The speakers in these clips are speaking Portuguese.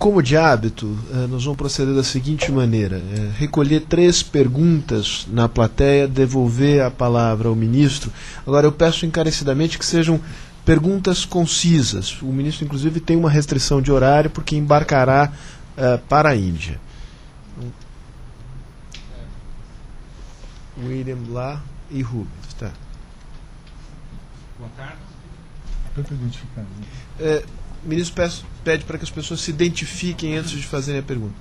Como de hábito, nós vamos proceder da seguinte maneira: recolher 3 perguntas na plateia, devolver a palavra ao ministro. Agora, eu peço encarecidamente que sejam perguntas concisas. O ministro, inclusive, tem uma restrição de horário porque embarcará para a Índia. William lá e Rubens. Tá. Boa tarde. O ministro pede para que as pessoas se identifiquem antes de fazerem a pergunta.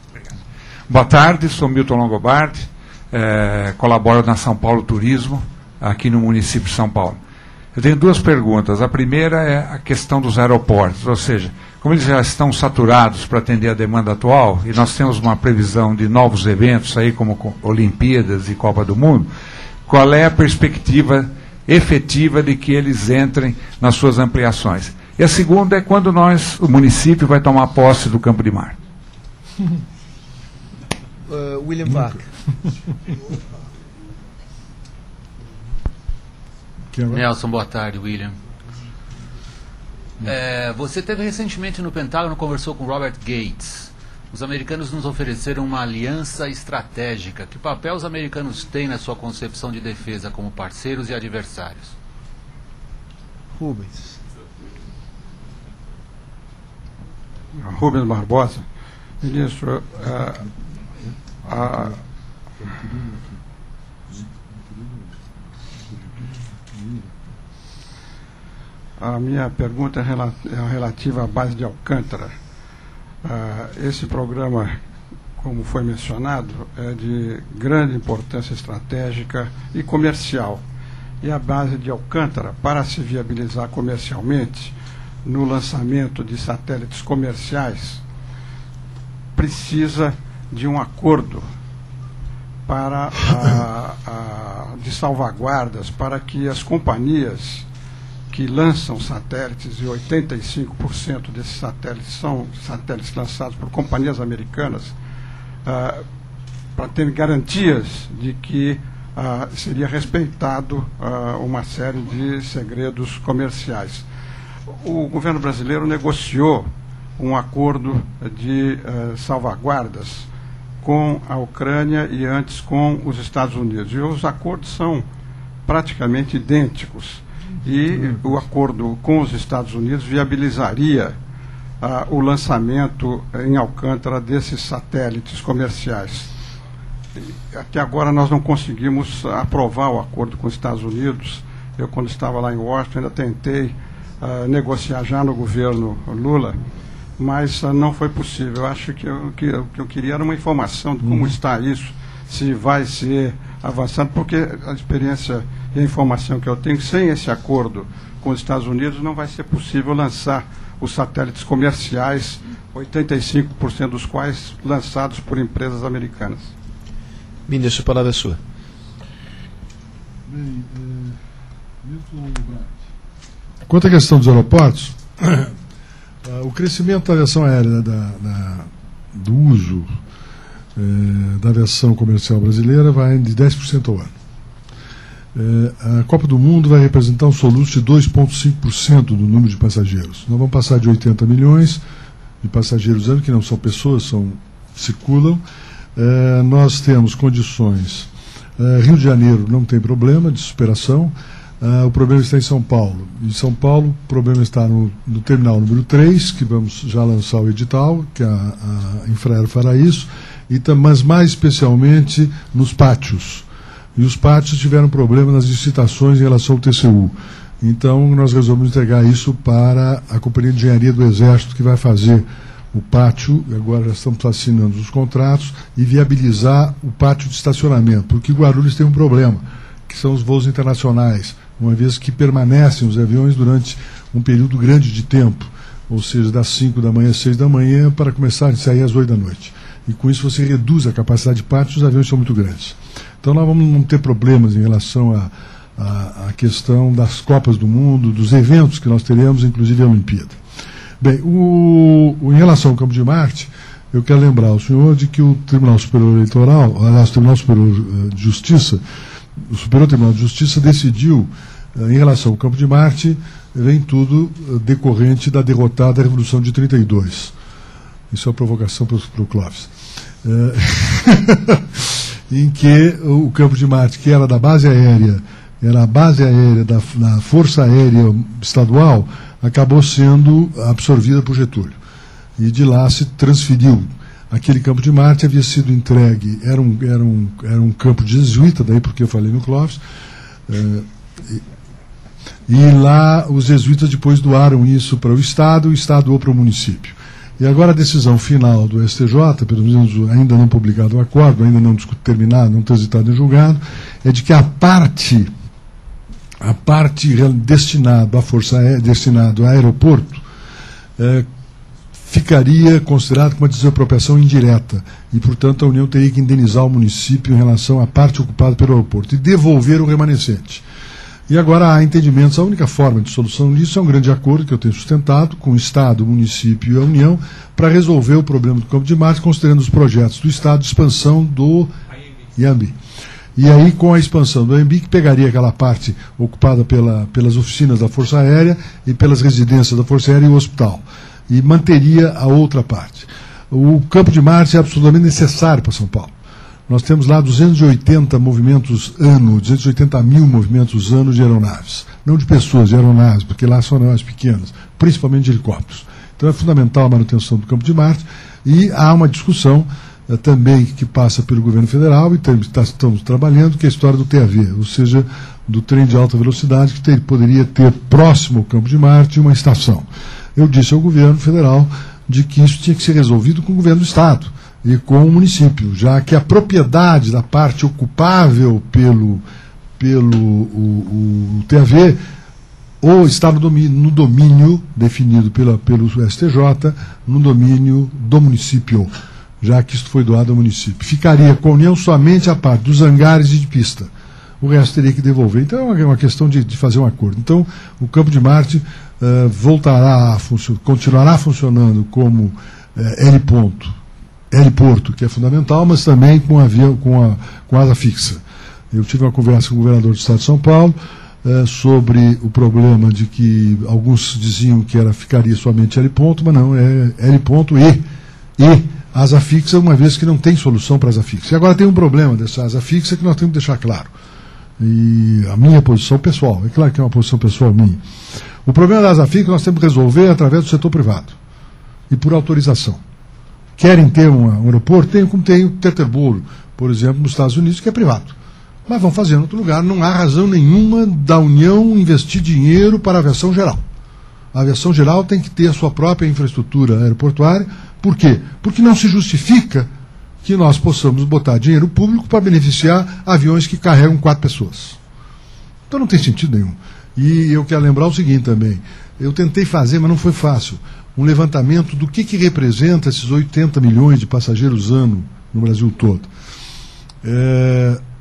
Obrigado. Boa tarde, sou Milton Longobardi, colaboro na São Paulo Turismo, aqui no município de São Paulo. Eu tenho 2 perguntas. A primeira é a questão dos aeroportos, ou seja, como eles já estão saturados para atender a demanda atual, e nós temos uma previsão de novos eventos aí, como Olimpíadas e Copa do Mundo, qual é a perspectiva efetiva de que eles entrem nas suas ampliações? E a segunda é quando o município vai tomar posse do Campo de Marte. William Vaca. Nelson, boa tarde, William. Você esteve recentemente no Pentágono, conversou com Robert Gates. Os americanos nos ofereceram uma aliança estratégica. Que papel os americanos têm na sua concepção de defesa como parceiros e adversários? Rubens. Rubens Barbosa. Ministro, a minha pergunta é relativa à base de Alcântara. Esse programa, como foi mencionado, é de grande importância estratégica e comercial. E a base de Alcântara, para se viabilizar comercialmente no lançamento de satélites comerciais, precisa de um acordo de salvaguardas para que as companhias que lançam satélites, e 85% desses satélites são satélites lançados por companhias americanas, para ter garantias de que seria respeitado uma série de segredos comerciais. O governo brasileiro negociou um acordo de salvaguardas com a Ucrânia e antes com os Estados Unidos. E os acordos são praticamente idênticos. E o acordo com os Estados Unidos viabilizaria o lançamento em Alcântara desses satélites comerciais. Até agora nós não conseguimos aprovar o acordo com os Estados Unidos. Eu, quando estava lá em Washington, ainda tentei negociar já no governo Lula, mas não foi possível. Eu acho que o que eu queria era uma informação de como está isso, se vai ser avançado, porque a experiência e a informação que eu tenho, sem esse acordo com os Estados Unidos, não vai ser possível lançar os satélites comerciais, 85% dos quais lançados por empresas americanas. Ministro, a palavra é sua. Bem, quanto à questão dos aeroportos, o crescimento da aviação aérea, do uso da aviação comercial brasileira vai de 10% ao ano. A Copa do Mundo vai representar um soluço de 2,5% do número de passageiros. Nós vamos passar de 80 milhões de passageiros ano, que não são pessoas, circulam. Nós temos condições. Rio de Janeiro não tem problema de superação. O problema está em São Paulo. Em São Paulo, o problema está no terminal número 3, que vamos já lançar o edital, que a Infraero fará isso, mas mais especialmente nos pátios. E os pátios tiveram problema nas licitações em relação ao TCU. Então, nós resolvemos entregar isso para a Companhia de Engenharia do Exército, que vai fazer o pátio, agora já estamos assinando os contratos, e viabilizar o pátio de estacionamento, porque Guarulhos tem um problema, que são os voos internacionais, uma vez que permanecem os aviões durante um período grande de tempo, ou seja, das 5 da manhã às 6 da manhã, para começar a sair às 8 da noite. E com isso você reduz a capacidade de pátio, os aviões são muito grandes. Então nós vamos não ter problemas em relação à questão das Copas do Mundo, dos eventos que nós teremos, inclusive a Olimpíada. Bem, em relação ao Campo de Marte, eu quero lembrar ao senhor de que o Tribunal Superior Eleitoral, aliás, o Tribunal Superior de Justiça, o Superior Tribunal de Justiça decidiu, em relação ao Campo de Marte, vem tudo decorrente da derrotada Revolução de 32. Isso é uma provocação para o Clóvis. Em que o Campo de Marte, que era da base aérea, era a base aérea da Força Aérea Estadual, acabou sendo absorvida por Getúlio. E de lá se transferiu. Aquele Campo de Marte havia sido entregue, era um campo de jesuíta, daí porque eu falei no Clóvis, e lá os jesuítas depois doaram isso para o Estado doou para o município. E agora a decisão final do STJ, pelo menos ainda não publicado o acordo, ainda não terminado, não transitado em julgado, é de que a parte destinada à Força Aérea, destinado ao aeroporto, ficaria considerado como uma desapropriação indireta e, portanto, a União teria que indenizar o município em relação à parte ocupada pelo aeroporto e devolver o remanescente. E agora há entendimentos, a única forma de solução disso é um grande acordo que eu tenho sustentado com o Estado, o município e a União para resolver o problema do Campo de Marte, considerando os projetos do Estado de expansão do IAMBI. E aí, com a expansão do IAMBI, que pegaria aquela parte ocupada pelas oficinas da Força Aérea e pelas residências da Força Aérea e o hospital, e manteria a outra parte. O Campo de Marte é absolutamente necessário para São Paulo. Nós temos lá 280 movimentos ano, 280 mil movimentos ano de aeronaves. Não de pessoas, de aeronaves, porque lá são aeronaves pequenas, principalmente de helicópteros. Então é fundamental a manutenção do Campo de Marte e há uma discussão também que passa pelo governo federal e estamos trabalhando, que é a história do TAV, ou seja, do trem de alta velocidade, que poderia ter próximo ao Campo de Marte uma estação. Eu disse ao governo federal de que isso tinha que ser resolvido com o governo do Estado e com o município, já que a propriedade da parte ocupável pelo TAV ou está no domínio definido pelo STJ, no domínio do município, já que isso foi doado ao município. Ficaria com a União somente a parte dos hangares e de pista. O resto teria que devolver. Então é uma questão de fazer um acordo. Então o Campo de Marte continuará funcionando como heliporto, que é fundamental, mas também com asa fixa. Eu tive uma conversa com o governador do Estado de São Paulo sobre o problema de que alguns diziam que ficaria somente heliponto, mas não, é heliponto e asa fixa, uma vez que não tem solução para asa fixa. E agora tem um problema dessa asa fixa que nós temos que deixar claro. E a minha posição pessoal, é claro que é uma posição pessoal minha. O problema da asa fixa nós temos que resolver através do setor privado e por autorização. Querem ter um aeroporto? Tem como tem o Teterboro, por exemplo, nos Estados Unidos, que é privado. Mas vão fazer em outro lugar. Não há razão nenhuma da União investir dinheiro para a aviação geral. A aviação geral tem que ter a sua própria infraestrutura aeroportuária. Por quê? Porque não se justifica que nós possamos botar dinheiro público para beneficiar aviões que carregam 4 pessoas. Então não tem sentido nenhum. E eu quero lembrar o seguinte também. Eu tentei fazer, mas não foi fácil, um levantamento do que representa esses 80 milhões de passageiros ano no Brasil todo.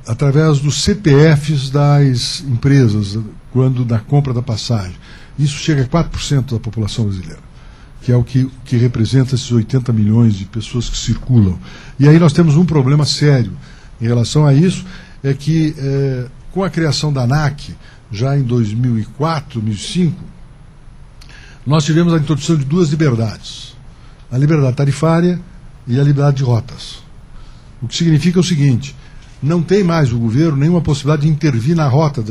Através dos CPFs das empresas, quando da compra da passagem. Isso chega a 4% da população brasileira, que é o que representa esses 80 milhões de pessoas que circulam. E aí nós temos um problema sério em relação a isso, é que com a criação da ANAC, já em 2004, 2005, nós tivemos a introdução de 2 liberdades, a liberdade tarifária e a liberdade de rotas. O que significa o seguinte: não tem mais o governo nenhuma possibilidade de intervir na rota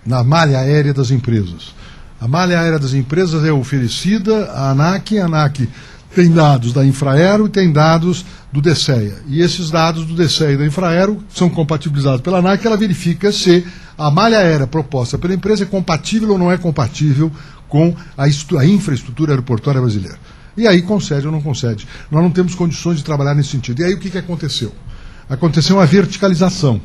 na malha aérea das empresas. A malha aérea das empresas é oferecida à ANAC, a ANAC tem dados da Infraero e tem dados do DSEA. E esses dados do DSEA e da Infraero são compatibilizados pela ANAC, ela verifica se a malha aérea proposta pela empresa é compatível ou não é compatível com a infraestrutura aeroportuária brasileira. E aí concede ou não concede. Nós não temos condições de trabalhar nesse sentido. E aí o que aconteceu? Aconteceu uma verticalização.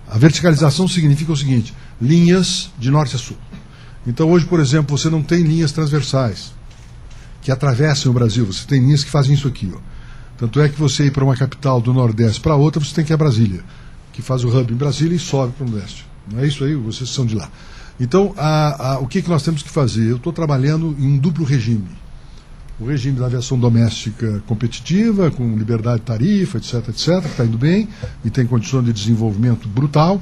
A verticalização significa o seguinte: linhas de norte a sul. Então hoje, por exemplo, você não tem linhas transversais que atravessam o Brasil, você tem linhas que fazem isso aqui. Ó. Tanto é que você ir para uma capital do Nordeste para outra, você tem que ir a Brasília, que faz o hub em Brasília e sobe para o Nordeste. Não é isso aí? Vocês são de lá. Então, o que nós temos que fazer? Eu estou trabalhando em um duplo regime. O regime da aviação doméstica competitiva, com liberdade de tarifa, etc., que está indo bem e tem condições de desenvolvimento brutal,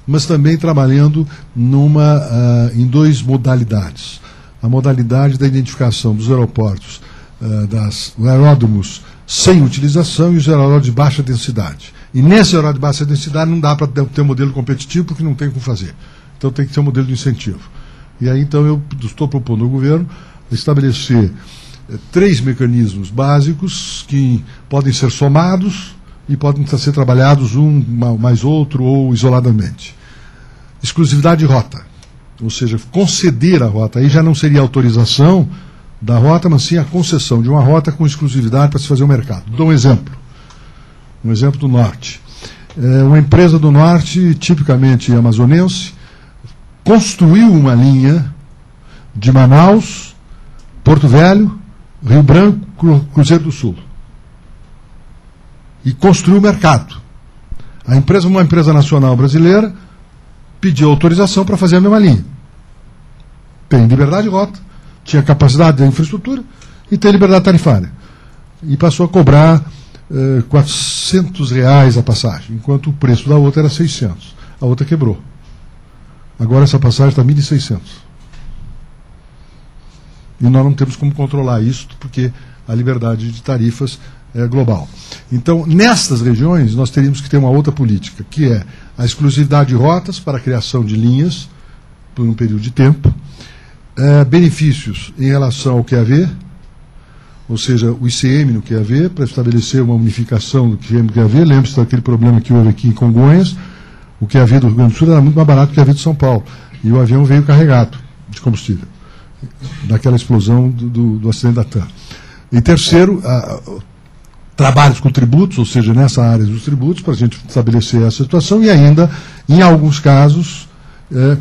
mas também trabalhando em 2 modalidades. A modalidade da identificação dos aeroportos dos aeródromos sem utilização e os aeródromos de baixa densidade. E nesse aeródromo de baixa densidade não dá para ter um modelo competitivo porque não tem como fazer. Então tem que ter um modelo de incentivo. E aí então eu estou propondo ao governo estabelecer 3 mecanismos básicos que podem ser somados e podem ser trabalhados um mais outro ou isoladamente. Exclusividade de rota, ou seja, conceder a rota. Aí já não seria autorização da rota, mas sim a concessão de uma rota com exclusividade para se fazer o mercado. Dou um exemplo do Norte. Uma empresa do Norte, tipicamente amazonense, construiu uma linha de Manaus, Porto Velho, Rio Branco, Cruzeiro do Sul. E construiu o mercado. A empresa, uma empresa nacional brasileira, pediu autorização para fazer a mesma linha. Tem liberdade de rota, tinha capacidade de infraestrutura e tem liberdade tarifária. E passou a cobrar R$400 a passagem, enquanto o preço da outra era 600. A outra quebrou. Agora essa passagem está 1.600. E nós não temos como controlar isso, porque a liberdade de tarifas é global. Então, nestas regiões, nós teríamos que ter uma outra política, que é a exclusividade de rotas para a criação de linhas por um período de tempo, benefícios em relação ao QAV, ou seja, o ICM no QAV, para estabelecer uma unificação do QAV no QAV. Lembre-se daquele problema que houve aqui em Congonhas. O QAV do Rio Grande do Sul era muito mais barato que o QAV de São Paulo. E o avião veio carregado de combustível, daquela explosão do acidente da TAM. E terceiro, trabalhos com tributos, ou seja, nessa área dos tributos, para a gente estabelecer essa situação, e ainda, em alguns casos,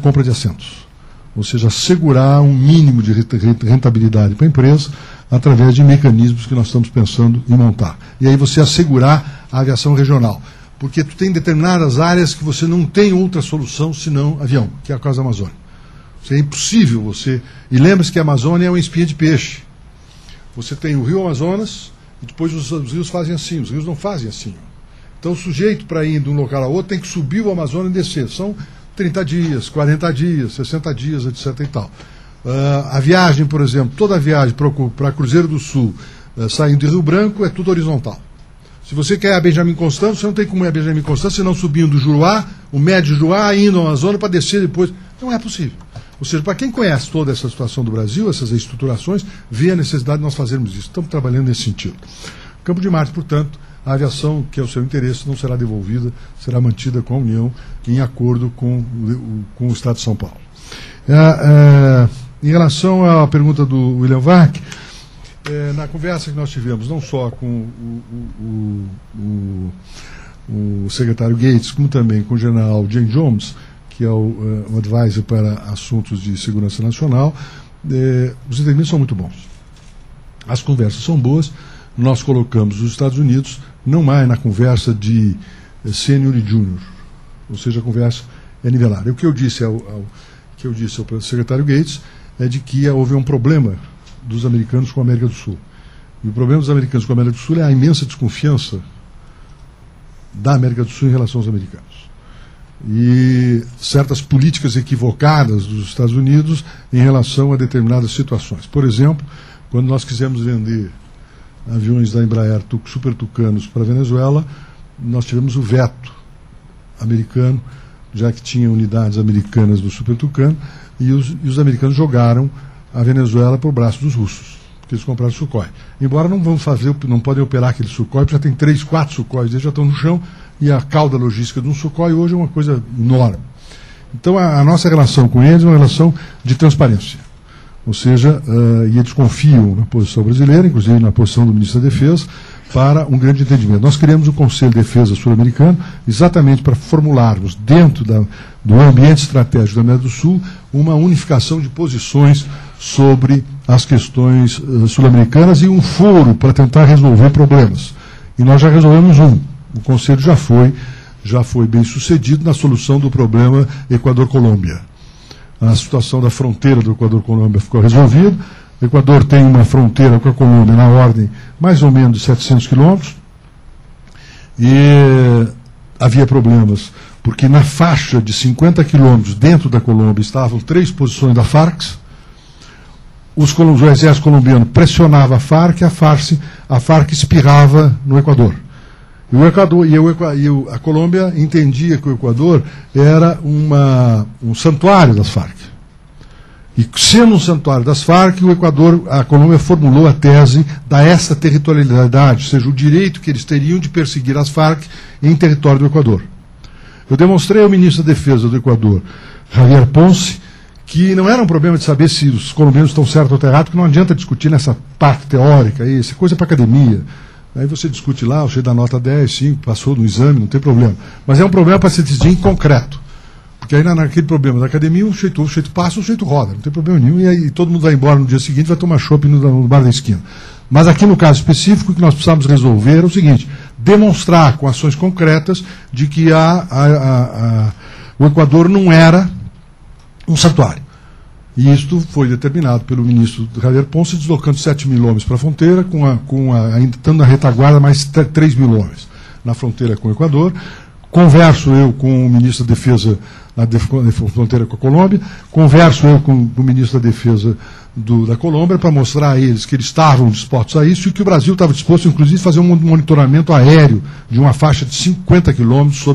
compra de assentos. Ou seja, assegurar um mínimo de rentabilidade para a empresa através de mecanismos que nós estamos pensando em montar. E aí você assegurar a aviação regional. Porque tu tem determinadas áreas que você não tem outra solução senão avião, que é a causa da Amazônia. É impossível você... E lembre-se que a Amazônia é uma espinha de peixe. Você tem o rio Amazonas e depois os rios fazem assim. Os rios não fazem assim. Então o sujeito, para ir de um local a outro, tem que subir o Amazonas e descer. São 30 dias, 40 dias, 60 dias, etc. e tal. A viagem, por exemplo, toda a viagem para Cruzeiro do Sul, saindo de Rio Branco, é tudo horizontal. Se você quer a Benjamin Constant, você não tem como ir a Benjamin Constant, senão subindo do Juruá, o médio Juruá, indo ao Amazonas para descer depois. Não é possível. Ou seja, para quem conhece toda essa situação do Brasil, essas estruturações, vê a necessidade de nós fazermos isso. Estamos trabalhando nesse sentido. Campo de Marte, portanto, a aviação, que é o seu interesse, não será devolvida, será mantida com a União em acordo com o Estado de São Paulo. Em relação à pergunta do William Vac, na conversa que nós tivemos, não só com o secretário Gates, como também com o general Jane Jones, que é o advisor para assuntos de segurança nacional, os entendimentos são muito bons. As conversas são boas. Nós colocamos os Estados Unidos não mais na conversa de sênior e júnior, ou seja, a conversa é nivelada. O que eu disse ao secretário Gates é de que houve um problema dos americanos com a América do Sul. E o problema dos americanos com a América do Sul é a imensa desconfiança da América do Sul em relação aos americanos. E certas políticas equivocadas dos Estados Unidos em relação a determinadas situações. Por exemplo, quando nós quisemos vender aviões da Embraer Super Tucanos para a Venezuela, nós tivemos o veto americano, já que tinha unidades americanas do Super Tucano, e os americanos jogaram a Venezuela para o braço dos russos, porque eles compraram Sukhoi. Embora não podem operar aquele Sukhoi, porque já tem 3, 4 Sukhois, eles já estão no chão, e a cauda logística de um Sukhoi hoje é uma coisa enorme. Então a nossa relação com eles é uma relação de transparência. Ou seja, e eles confiam na posição brasileira, inclusive na posição do ministro da Defesa, para um grande entendimento. Nós criamos o Conselho de Defesa Sul-Americano exatamente para formularmos, dentro do ambiente estratégico da América do Sul, uma unificação de posições sobre as questões sul-americanas e um foro para tentar resolver problemas. E nós já resolvemos um. O Conselho já foi bem sucedido na solução do problema Equador-Colômbia. A situação da fronteira do Equador-Colômbia ficou resolvida. O Equador tem uma fronteira com a Colômbia na ordem mais ou menos de 700 quilômetros. E havia problemas, porque na faixa de 50 quilômetros dentro da Colômbia estavam 3 posições da Farc. o exército colombiano pressionava a Farc espirrava no Equador. A Colômbia entendia que o Equador era um santuário das Farc. E sendo um santuário das Farc, a Colômbia formulou a tese da extraterritorialidade, ou seja, o direito que eles teriam de perseguir as Farc em território do Equador. Eu demonstrei ao ministro da Defesa do Equador, Javier Ponce, que não era um problema de saber se os colombianos estão certos ou estão errados, porque não adianta discutir nessa parte teórica, isso é coisa para academia. Aí você discute lá, o cheio da nota 10, 5, passou no exame, não tem problema. Mas é um problema para se decidir em concreto. Porque aí naquele problema da academia, o sujeito passa, o sujeito roda, não tem problema nenhum, e aí todo mundo vai embora no dia seguinte, vai tomar chopp no bar da esquina. Mas aqui no caso específico, o que nós precisamos resolver é o seguinte: demonstrar com ações concretas de que o Equador não era um santuário. E isto foi determinado pelo ministro Javier Ponce, deslocando 7 mil homens para a fronteira, ainda estando na retaguarda mais 3 mil homens na fronteira com o Equador. Converso eu com o ministro da Defesa na fronteira com a Colômbia, converso eu com o ministro da Defesa da Colômbia para mostrar a eles que eles estavam dispostos a isso e que o Brasil estava disposto, inclusive, a fazer um monitoramento aéreo de uma faixa de 50 quilômetros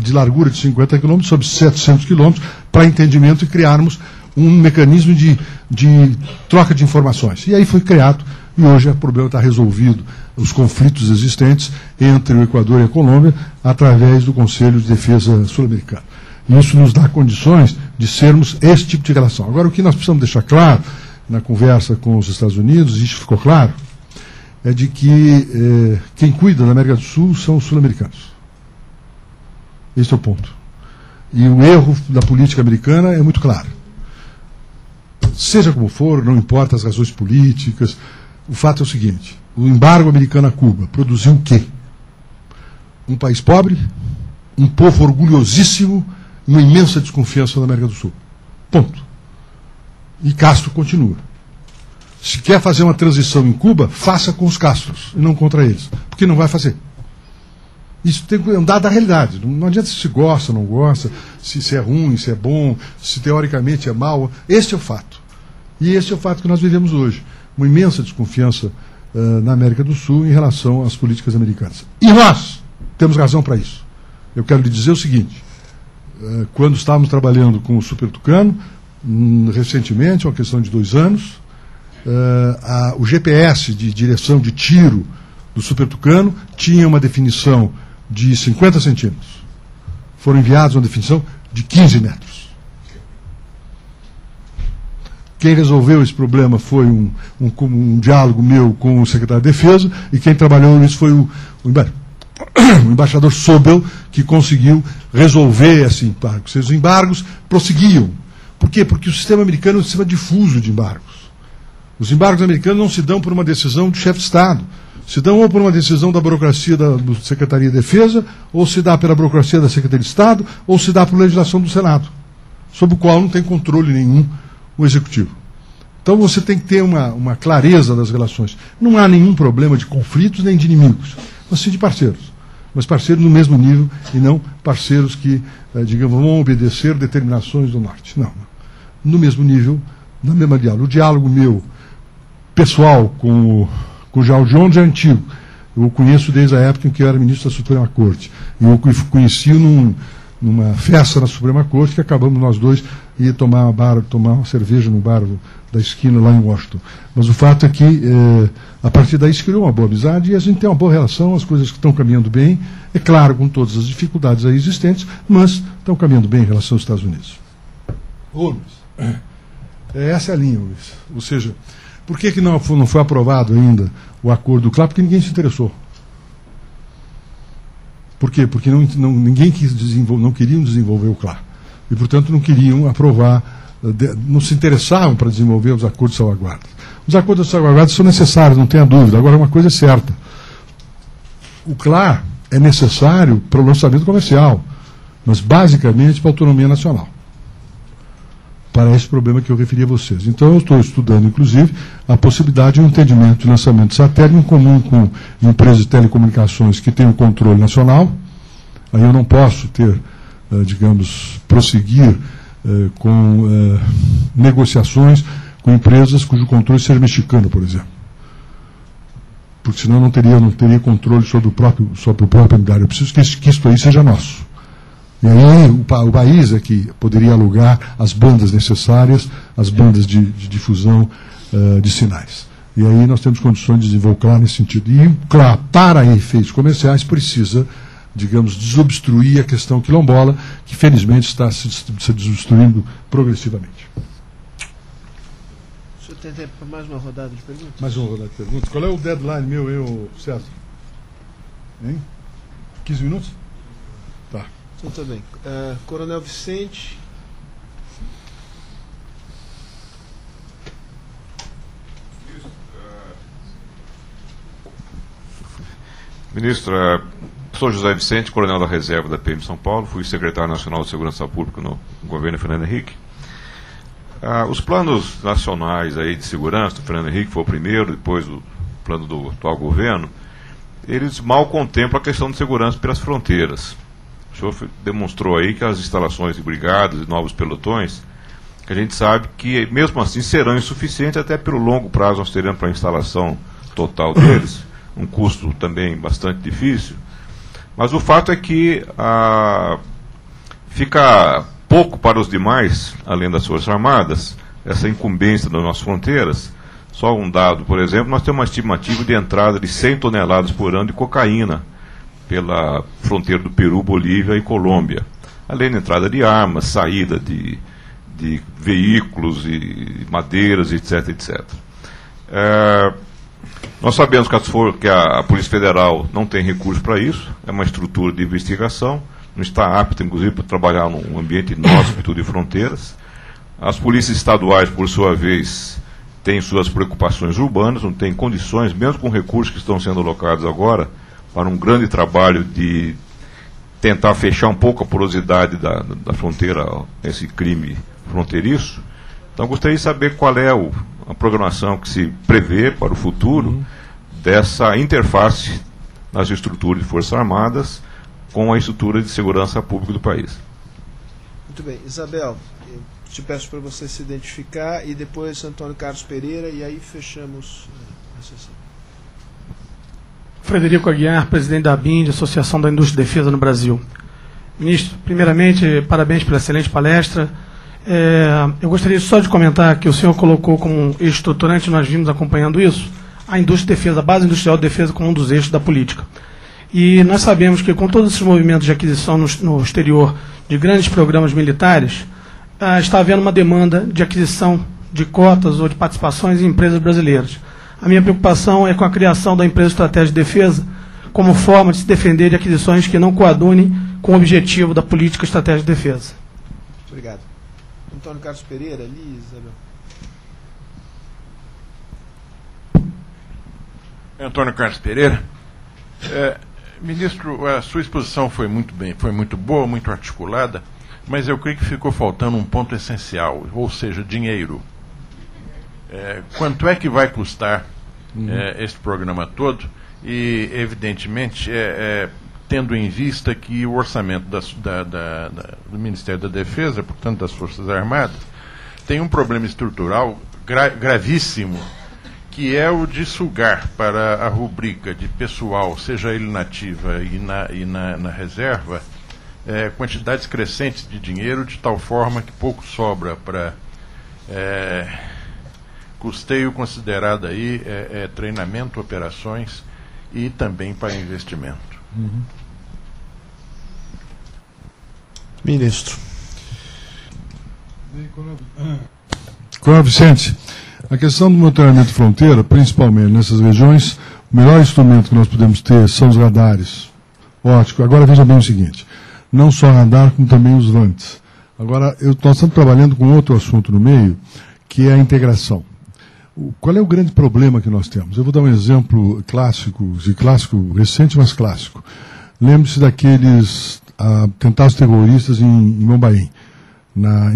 de largura de 50 quilômetros sobre 700 quilômetros, para entendimento e criarmos um mecanismo de troca de informações. E aí foi criado, e hoje o problema está resolvido, os conflitos existentes entre o Equador e a Colômbia, através do Conselho de Defesa Sul-Americano. E isso nos dá condições de sermos esse tipo de relação. Agora, o que nós precisamos deixar claro, na conversa com os Estados Unidos, e isso ficou claro, é de que quem cuida da América do Sul são os sul-americanos. Esse é o ponto. E o erro da política americana é muito claro. Seja como for, não importa as razões políticas, o fato é o seguinte: o embargo americano a Cuba produziu o quê? Um país pobre, um povo orgulhosíssimo, uma imensa desconfiança da América do Sul. Ponto. E Castro continua. Se quer fazer uma transição em Cuba, faça com os Castros, e não contra eles. Porque não vai fazer. Isso tem que andar da realidade. Não adianta se gosta ou não gosta, se é ruim, se é bom, se teoricamente é mal. Este é o fato. E esse é o fato que nós vivemos hoje. Uma imensa desconfiança na América do Sul em relação às políticas americanas. E nós temos razão para isso. Eu quero lhe dizer o seguinte: quando estávamos trabalhando com o Super Tucano, recentemente, uma questão de 2 anos, o GPS de direção de tiro do Super Tucano tinha uma definição de 50 centímetros. Foram enviados uma definição de 15 metros. Quem resolveu esse problema foi um diálogo meu com o secretário de Defesa, e quem trabalhou nisso foi o embaixador Sobel, que conseguiu resolver esse embargo. Os embargos prosseguiam. Por quê? Porque o sistema americano é um sistema difuso de embargos. Os embargos americanos não se dão por uma decisão do chefe de Estado. Se dão ou por uma decisão da burocracia da Secretaria de Defesa, ou se dá pela burocracia da Secretaria de Estado, ou se dá por legislação do Senado, sobre o qual não tem controle nenhum o Executivo. Então você tem que ter uma clareza das relações. Não há nenhum problema de conflitos nem de inimigos, mas sim de parceiros. Mas parceiros no mesmo nível e não parceiros que, digamos, vão obedecer determinações do Norte. Não. No mesmo nível, na mesma diálogo. O diálogo meu pessoal com o Jal Jones é antigo. Eu o conheço desde a época em que eu era ministro da Suprema Corte. E eu o conheci numa festa na Suprema Corte, que acabamos nós dois ir tomar uma cerveja no bar da esquina lá em Washington. Mas o fato é que, a partir daí, se criou uma boa amizade e a gente tem uma boa relação, as coisas que estão caminhando bem, é claro, com todas as dificuldades aí existentes, mas estão caminhando bem em relação aos Estados Unidos. Ô, Luiz, essa é a linha, Luiz. Ou seja, por que não foi aprovado ainda o acordo do CLA? Porque ninguém se interessou. Por quê? Porque ninguém não queriam desenvolver o CLA. E, portanto, não queriam aprovar, não se interessavam para desenvolver os acordos de salvaguarda. Os acordos de salvaguarda são necessários, não tenha dúvida. Agora, uma coisa é certa: o CLA é necessário para o lançamento comercial, mas basicamente para a autonomia nacional, para esse problema que eu referi a vocês. Então, eu estou estudando, inclusive, a possibilidade de um entendimento de lançamento de satélite em comum com empresas de telecomunicações que têm um controle nacional. Aí eu não posso prosseguir com negociações com empresas cujo controle seja mexicano, por exemplo. Porque senão não teria controle sobre o próprio unidade. Eu preciso que isso aí seja nosso. E aí o país é que poderia alugar as bandas necessárias, as bandas de difusão de sinais. E aí nós temos condições de desenvolver nesse sentido. E, claro, para efeitos comerciais, precisa, digamos, desobstruir a questão quilombola, que felizmente está se desobstruindo progressivamente. O senhor tem tempo para mais uma rodada de perguntas? Mais uma rodada de perguntas. Qual é o deadline meu, César? Hein? 15 minutos? Tá. Então tá bem. Coronel Vicente. Ministro, sou José Vicente, coronel da reserva da PM São Paulo, fui secretário nacional de Segurança Pública no governo Fernando Henrique. Os planos nacionais aí de segurança do Fernando Henrique foi o primeiro, depois o plano do atual governo, eles mal contemplam a questão de segurança pelas fronteiras. O senhor demonstrou aí que as instalações de brigadas e novos pelotões, que a gente sabe que mesmo assim serão insuficientes, até pelo longo prazo nós teremos para a instalação total deles, um custo também bastante difícil, mas o fato é que fica pouco para os demais, além das Forças Armadas, essa incumbência das nossas fronteiras. Só um dado, por exemplo, nós temos uma estimativa de entrada de 100 toneladas por ano de cocaína pela fronteira do Peru, Bolívia e Colômbia, além da entrada de armas, saída de veículos e madeiras, etc, etc. Nós sabemos que a Polícia Federal não tem recurso para isso, é uma estrutura de investigação, não está apta, inclusive, para trabalhar num ambiente inóspito de fronteiras. As polícias estaduais, por sua vez, têm suas preocupações urbanas, não têm condições, mesmo com recursos que estão sendo alocados agora, para um grande trabalho de tentar fechar um pouco a porosidade da fronteira, esse crime fronteiriço. Então, gostaria de saber qual é a programação que se prevê para o futuro dessa interface nas estruturas de Forças Armadas com a estrutura de segurança pública do país. Muito bem. Isabel, eu te peço para você se identificar e depois Antônio Carlos Pereira e aí fechamos a sessão. Frederico Aguiar, presidente da ABIND, Associação da Indústria de Defesa no Brasil. Ministro, primeiramente, parabéns pela excelente palestra. Eu gostaria só de comentar que o senhor colocou como eixo estruturante, nós vimos acompanhando isso, a indústria de defesa, a base industrial de defesa como um dos eixos da política. E nós sabemos que com todos esses movimentos de aquisição no exterior de grandes programas militares, está havendo uma demanda de aquisição de cotas ou de participações em empresas brasileiras. A minha preocupação é com a criação da empresa estratégica de defesa como forma de se defender de aquisições que não coadunem com o objetivo da política estratégica de defesa. Obrigado. Antônio Carlos Pereira, ali, Isabel. Antônio Carlos Pereira. Ministro, a sua exposição foi muito boa, muito articulada, mas eu creio que ficou faltando um ponto essencial, ou seja, dinheiro. Quanto é que vai custar esse programa todo? E, evidentemente, tendo em vista que o orçamento do Ministério da Defesa, portanto das Forças Armadas, tem um problema estrutural gravíssimo, que é o de sugar para a rubrica de pessoal, seja ele na ativa e na reserva, quantidades crescentes de dinheiro, de tal forma que pouco sobra para custeio considerado aí treinamento, operações e também para investimento. Ministro. Coronel Vicente, a questão do monitoramento de fronteira, principalmente nessas regiões, o melhor instrumento que nós podemos ter são os radares ópticos. Agora veja bem o seguinte, não só radar, como também os VANTs. Agora, nós estamos trabalhando com outro assunto no meio, que é a integração. Qual é o grande problema que nós temos? Eu vou dar um exemplo clássico recente, mas clássico. Lembre-se daqueles atentados terroristas em Mumbai, na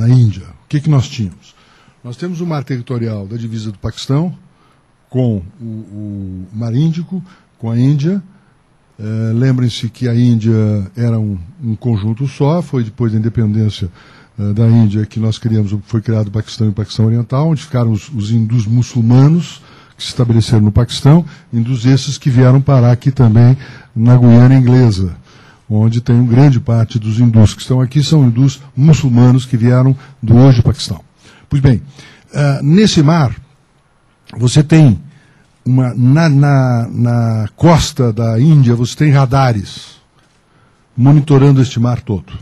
Índia. O que nós tínhamos? Nós temos o mar territorial da divisa do Paquistão, com o Mar Índico, com a Índia, Lembrem-se que a Índia era um conjunto só, foi depois da independência da Índia que nós foi criado o Paquistão e o Paquistão Oriental, onde ficaram os hindus muçulmanos que se estabeleceram no Paquistão, hindus esses que vieram parar aqui também na Guiana Inglesa, onde tem grande parte dos hindus que estão aqui, são hindus muçulmanos que vieram do hoje Paquistão. Pois bem, nesse mar, você tem na costa da Índia, você tem radares monitorando este mar todo.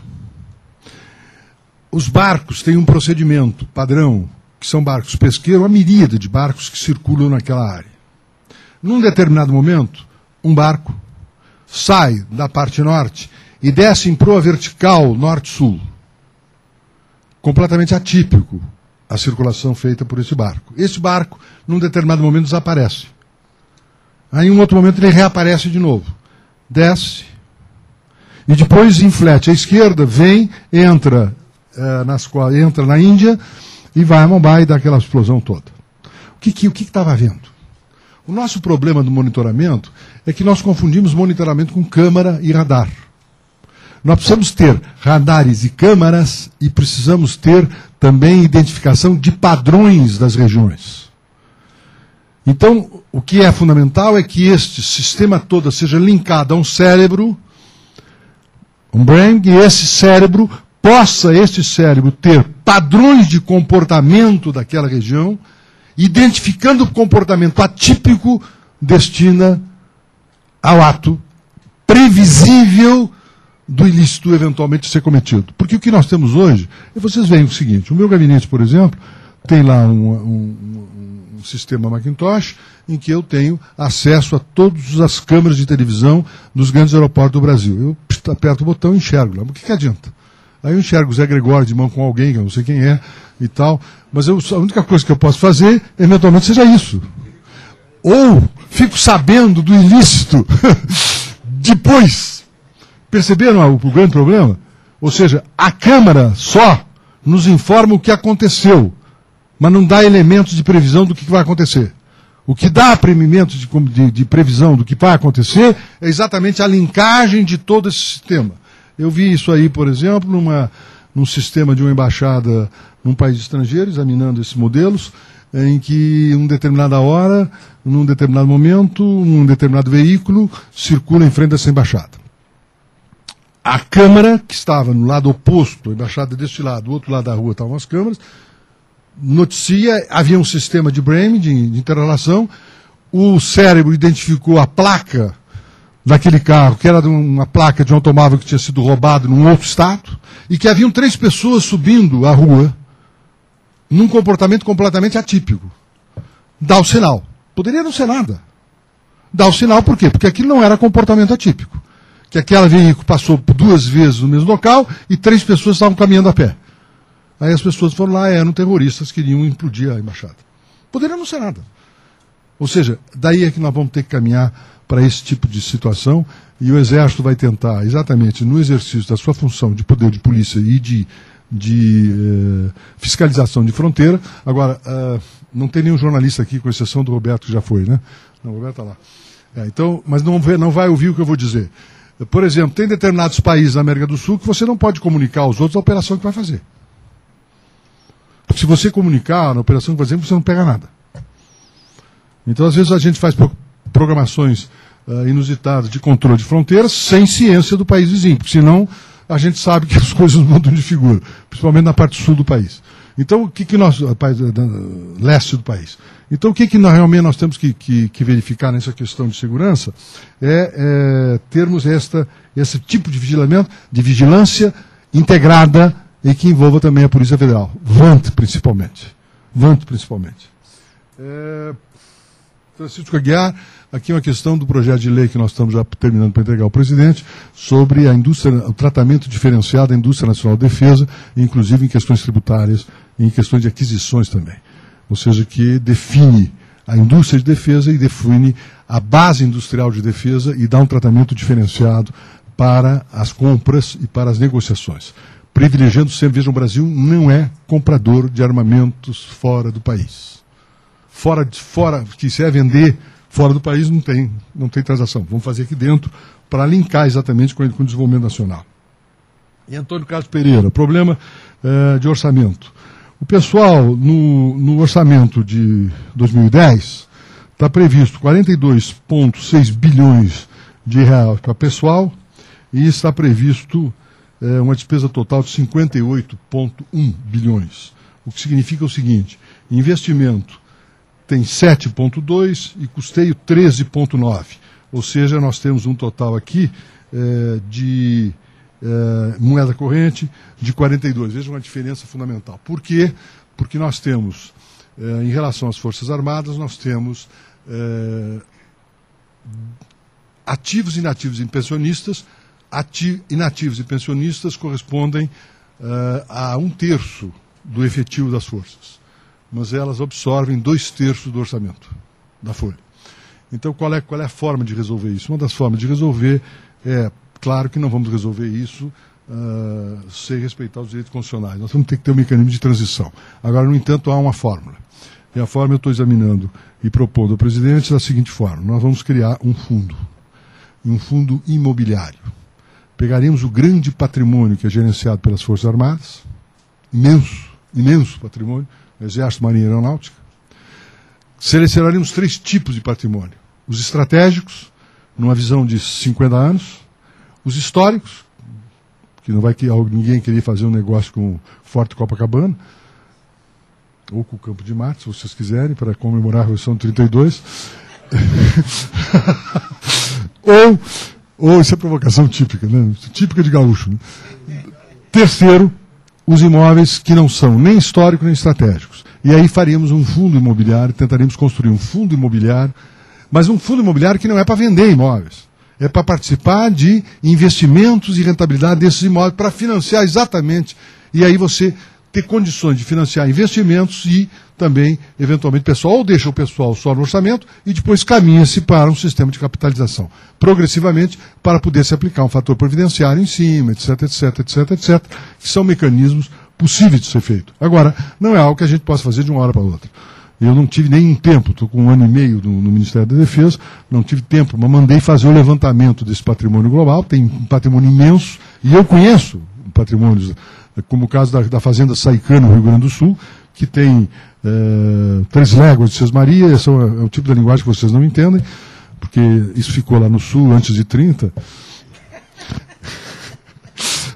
Os barcos têm um procedimento padrão, que são barcos pesqueiros, uma miríade de barcos que circulam naquela área. Num determinado momento, um barco sai da parte norte e desce em proa vertical norte-sul. Completamente atípico a circulação feita por esse barco. Esse barco, num determinado momento, desaparece. Aí, em um outro momento, ele reaparece de novo. Desce. E depois, em flat à esquerda, vem, entra na Índia e vai a Mumbai e dá aquela explosão toda. O que estava havendo? O nosso problema do monitoramento é que nós confundimos monitoramento com câmara e radar. Nós precisamos ter radares e câmaras e precisamos ter também identificação de padrões das regiões. Então, o que é fundamental é que este sistema todo seja linkado a um cérebro, um brain, e esse cérebro ter padrões de comportamento daquela região, identificando o comportamento atípico, destina ao ato previsível do ilícito eventualmente ser cometido. Porque o que nós temos hoje, e vocês veem o seguinte, o meu gabinete, por exemplo, tem lá um sistema Macintosh em que eu tenho acesso a todas as câmeras de televisão dos grandes aeroportos do Brasil. Eu aperto o botão e enxergo lá. Mas o que adianta? Aí eu enxergo o Zé Gregório de mão com alguém, que eu não sei quem é, e tal, mas a única coisa que eu posso fazer, eventualmente, seja isso. Ou fico sabendo do ilícito depois. Perceberam o grande problema? Ou seja, a câmara só nos informa o que aconteceu, mas não dá elementos de previsão do que vai acontecer. O que dá elementos de previsão do que vai acontecer é exatamente a linkagem de todo esse sistema. Eu vi isso aí, por exemplo, num sistema de uma embaixada num país estrangeiro, examinando esses modelos, em que, em uma determinada hora, num determinado momento, um determinado veículo circula em frente dessa embaixada. A câmara, que estava no lado oposto, a embaixada deste lado, do outro lado da rua estavam as câmaras, noticia, havia um sistema de brain, de interrelação, o cérebro identificou a placa daquele carro, que era uma placa de um automóvel que tinha sido roubado num outro estado, e que haviam 3 pessoas subindo a rua, num comportamento completamente atípico. Dá o sinal. Poderia não ser nada. Dá o sinal por quê? Porque aquilo não era comportamento atípico. Que aquele veículo passou 2 vezes no mesmo local e 3 pessoas estavam caminhando a pé. Aí as pessoas foram lá, eram terroristas, queriam implodir a embaixada. Poderia não ser nada. Ou seja, daí é que nós vamos ter que caminhar para esse tipo de situação, e o Exército vai tentar, exatamente no exercício da sua função de poder de polícia e de fiscalização de fronteira. Agora, não tem nenhum jornalista aqui, com exceção do Roberto, que já foi, né? Não, o Roberto está lá. Então, mas não vai ouvir o que eu vou dizer. Por exemplo, tem determinados países da América do Sul que você não pode comunicar aos outros a operação que vai fazer. Porque se você comunicar na operação que vai fazer, você não pega nada. Então, às vezes, a gente faz programações inusitadas de controle de fronteiras sem ciência do país vizinho, porque senão a gente sabe que as coisas mudam de figura, principalmente na parte sul do país. Então, o que nós, leste do país. Então, o que nós realmente temos que verificar nessa questão de segurança é termos esse tipo de vigilância integrada e que envolva também a Polícia Federal, VANT principalmente. Francisco Aguiar, aqui uma questão do projeto de lei que nós estamos já terminando para entregar ao presidente, sobre o tratamento diferenciado da indústria nacional de defesa, inclusive em questões tributárias e em questões de aquisições também. Ou seja, que define a indústria de defesa e define a base industrial de defesa e dá um tratamento diferenciado para as compras e para as negociações. Privilegiando sempre, vejam, o Brasil não é comprador de armamentos fora do país. Fora que se é vender Fora do país não tem transação. Vamos fazer aqui dentro para linkar exatamente com o desenvolvimento nacional. E Antônio Carlos Pereira, problema de orçamento. O pessoal, no orçamento de 2010, está previsto 42,6 bilhões de reais para pessoal e está previsto uma despesa total de 58,1 bilhões. O que significa o seguinte, investimento tem 7,2 e custeio 13,9. Ou seja, nós temos um total aqui de moeda corrente de 42. Veja uma diferença fundamental. Por quê? Porque nós temos, em relação às Forças Armadas, nós temos ativos e inativos e pensionistas. Inativos e pensionistas correspondem a 1/3 do efetivo das forças. Mas elas absorvem 2/3 do orçamento da folha. Então, qual é a forma de resolver isso? Uma das formas de resolver é, claro que não vamos resolver isso sem respeitar os direitos constitucionais. Nós vamos ter que ter um mecanismo de transição. Agora, no entanto, há uma fórmula. E a fórmula eu estou examinando e propondo ao presidente da seguinte forma. Nós vamos criar um fundo imobiliário. Pegaríamos o grande patrimônio que é gerenciado pelas Forças Armadas, imenso patrimônio, Exército, Marinha e Aeronáutica. Selecionaríamos 3 tipos de patrimônio. Os estratégicos, numa visão de 50 anos. Os históricos, que não vai ninguém querer fazer um negócio com o Forte Copacabana, ou com o Campo de Marte, se vocês quiserem, para comemorar a Revolução de 32. ou isso é provocação típica, né? Típica de gaúcho. Né? Terceiro, os imóveis que não são nem históricos nem estratégicos. E aí faríamos um fundo imobiliário, tentaríamos construir um fundo imobiliário, mas um fundo imobiliário que não é para vender imóveis. É para participar de investimentos e rentabilidade desses imóveis, para financiar exatamente, e aí você ter condições de financiar investimentos e também, eventualmente, pessoal, ou deixa o pessoal só no orçamento e depois caminha-se para um sistema de capitalização, progressivamente, para poder se aplicar um fator previdenciário em cima, etc, que são mecanismos possíveis de ser feito. Agora, não é algo que a gente possa fazer de uma hora para outra. Eu não tive nem tempo, estou com 1 ano e meio no Ministério da Defesa, não tive tempo, mas mandei fazer o levantamento desse patrimônio global, tem um patrimônio imenso, e eu conheço patrimônios, como o caso da Fazenda Saicana, no Rio Grande do Sul, que tem 3 léguas de Sesmaria, esse é o tipo de linguagem que vocês não entendem, porque isso ficou lá no Sul antes de 30.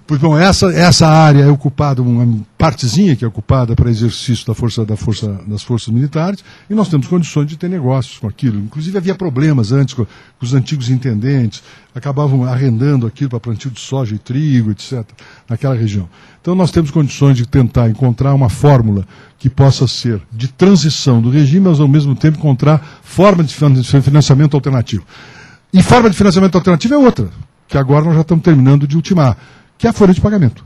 Pois bom, essa área é ocupada, uma partezinha que é ocupada para exercício das forças militares, e nós temos condições de ter negócios com aquilo. Inclusive havia problemas antes com os antigos intendentes, acabavam arrendando aquilo para plantio de soja e trigo, etc., naquela região. Então nós temos condições de tentar encontrar uma fórmula que possa ser de transição do regime, mas ao mesmo tempo encontrar forma de financiamento alternativo. E forma de financiamento alternativo é outra, que agora nós já estamos terminando de ultimar, que é a folha de pagamento.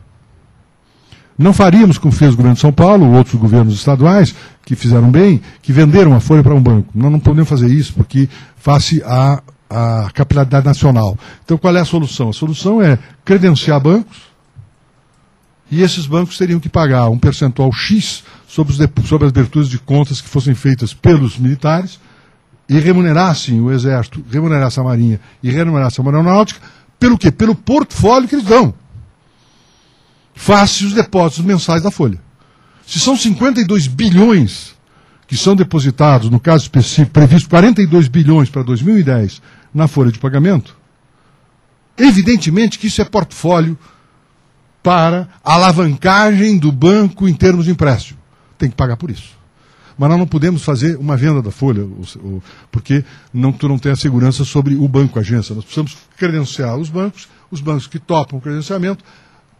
Não faríamos como fez o governo de São Paulo, ou outros governos estaduais, que fizeram bem, que venderam a folha para um banco. Nós não podemos fazer isso, porque face à capilaridade nacional. Então, qual é a solução? A solução é credenciar bancos, e esses bancos teriam que pagar um percentual X sobre as aberturas de contas que fossem feitas pelos militares, e remunerassem o Exército, remunerassem a Marinha e remunerassem a Aeronáutica, pelo quê? Pelo portfólio que eles dão. Face os depósitos mensais da folha. Se são 52 bilhões que são depositados, no caso específico, previsto 42 bilhões para 2010 na folha de pagamento, evidentemente que isso é portfólio para alavancagem do banco em termos de empréstimo. Tem que pagar por isso. Mas nós não podemos fazer uma venda da folha, porque tu não tem a segurança sobre o banco, a agência. Nós precisamos credenciar os bancos que topam o credenciamento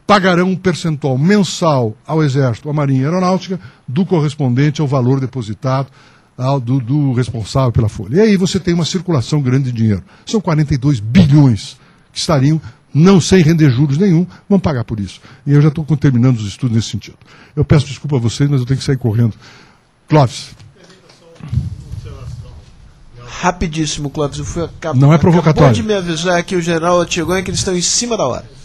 pagarão um percentual mensal ao Exército, à Marinha e à Aeronáutica, do correspondente ao valor depositado do responsável pela folha. E aí você tem uma circulação grande de dinheiro. São 42 bilhões que estariam, não sem render juros nenhum, vão pagar por isso. E eu já estou terminando os estudos nesse sentido. Eu peço desculpa a vocês, mas eu tenho que sair correndo. Clóvis. Rapidíssimo, Clóvis. Não é provocatório. Acabou de me avisar aqui o general Otigon que eles estão em cima da hora.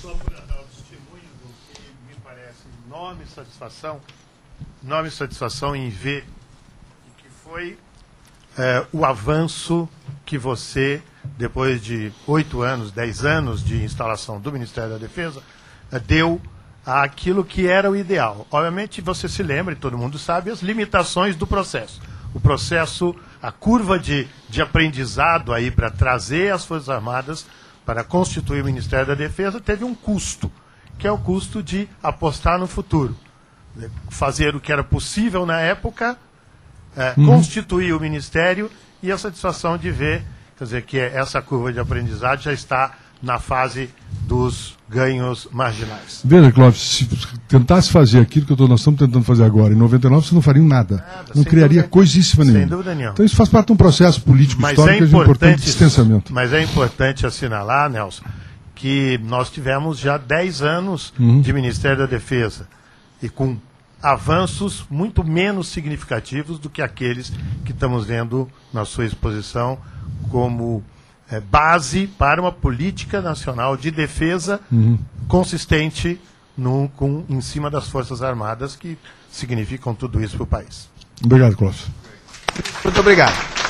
Enorme satisfação em ver o que foi o avanço que você, depois de 8 anos, 10 anos de instalação do Ministério da Defesa, deu àquilo que era o ideal. Obviamente, você se lembra, e todo mundo sabe, as limitações do processo. O processo, a curva de aprendizado aí para trazer as Forças Armadas para constituir o Ministério da Defesa teve um custo, que é o custo de apostar no futuro. Fazer o que era possível na época, constituir o Ministério e a satisfação de ver, quer dizer, que essa curva de aprendizado já está na fase dos ganhos marginais. Veja, Clóvis, se tentasse fazer aquilo que nós estamos tentando fazer agora, em 99, vocês não fariam nada. Não criaria coisíssima nenhuma. Sem dúvida nenhuma. Então isso faz parte de um processo político histórico de importante distanciamento. Mas é importante assinalar, Nelson, que nós tivemos já 10 anos de Ministério da Defesa e com avanços muito menos significativos do que aqueles que estamos vendo na sua exposição como base para uma política nacional de defesa consistente em cima das Forças Armadas, que significam tudo isso para o país. Obrigado, Clóvis. Muito obrigado.